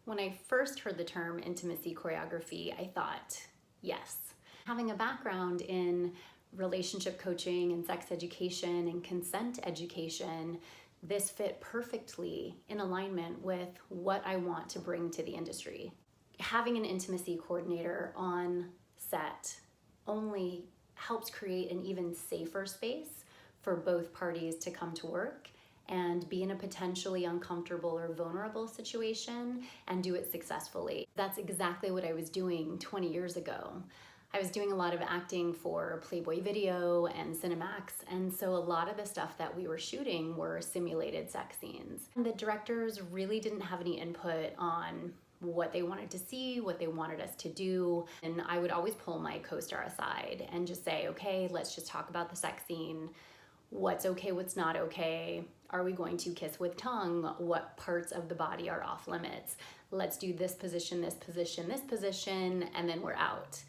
When I first heard the term intimacy choreography, I thought, yes. Having a background in relationship coaching and sex education and consent education, this fit perfectly in alignment with what I want to bring to the industry. Having an intimacy coordinator on set only helps create an even safer space for both parties to come to work and be in a potentially uncomfortable or vulnerable situation and do it successfully. That's exactly what I was doing 20 years ago. I was doing a lot of acting for Playboy Video and Cinemax, and so a lot of the stuff that we were shooting were simulated sex scenes. And the directors really didn't have any input on what they wanted to see, what they wanted us to do. And I would always pull my co-star aside and just say, okay, let's just talk about the sex scene. What's okay, what's not okay? Are we going to kiss with tongue? What parts of the body are off limits? Let's do this position, this position, this position, and then we're out.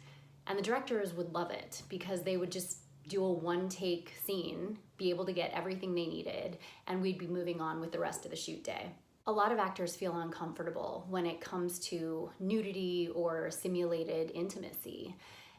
And the directors would love it because they would just do a one-take scene, be able to get everything they needed, and we'd be moving on with the rest of the shoot day. A lot of actors feel uncomfortable when it comes to nudity or simulated intimacy,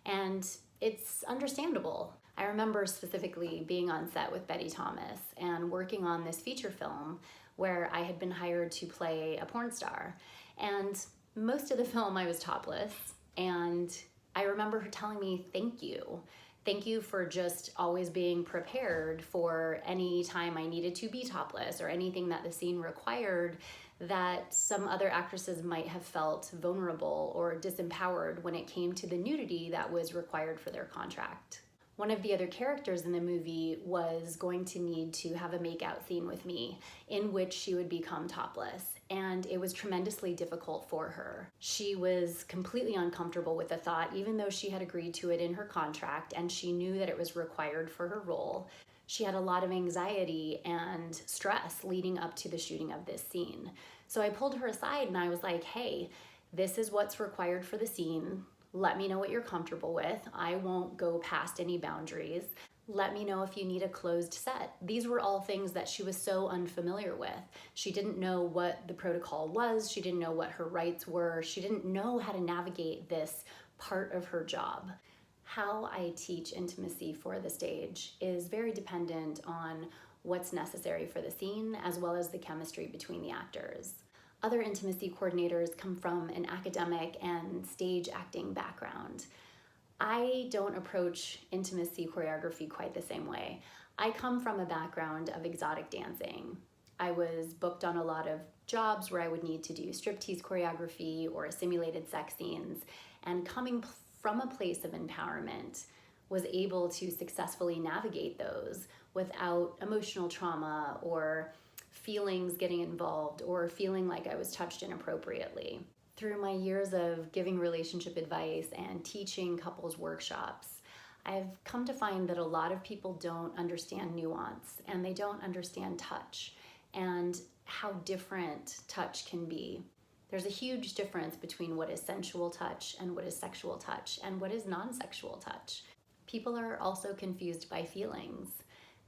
and it's understandable. I remember specifically being on set with Betty Thomas and working on this feature film where I had been hired to play a porn star. And most of the film I was topless, and I remember her telling me, thank you. Thank you for just always being prepared for any time I needed to be topless or anything that the scene required that some other actresses might have felt vulnerable or disempowered when it came to the nudity that was required for their contract. One of the other characters in the movie was going to need to have a makeout scene with me in which she would become topless, and it was tremendously difficult for her. She was completely uncomfortable with the thought, even though she had agreed to it in her contract and she knew that it was required for her role. She had a lot of anxiety and stress leading up to the shooting of this scene. So I pulled her aside and I was like, hey, this is what's required for the scene. Let me know what you're comfortable with. I won't go past any boundaries. Let me know if you need a closed set. These were all things that she was so unfamiliar with. She didn't know what the protocol was. She didn't know what her rights were. She didn't know how to navigate this part of her job. How I teach intimacy for the stage is very dependent on what's necessary for the scene as well as the chemistry between the actors. Other intimacy coordinators come from an academic and stage acting background. I don't approach intimacy choreography quite the same way. I come from a background of exotic dancing. I was booked on a lot of jobs where I would need to do striptease choreography or simulated sex scenes, and coming from a place of empowerment, was able to successfully navigate those without emotional trauma or feelings getting involved or feeling like I was touched inappropriately. Through my years of giving relationship advice and teaching couples workshops, I've come to find that a lot of people don't understand nuance and they don't understand touch and how different touch can be. There's a huge difference between what is sensual touch and what is sexual touch and what is non-sexual touch. People are also confused by feelings.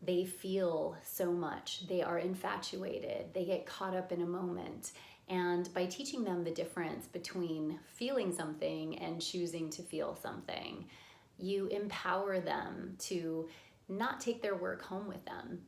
They feel so much, they are infatuated, they get caught up in a moment. And by teaching them the difference between feeling something and choosing to feel something, you empower them to not take their work home with them.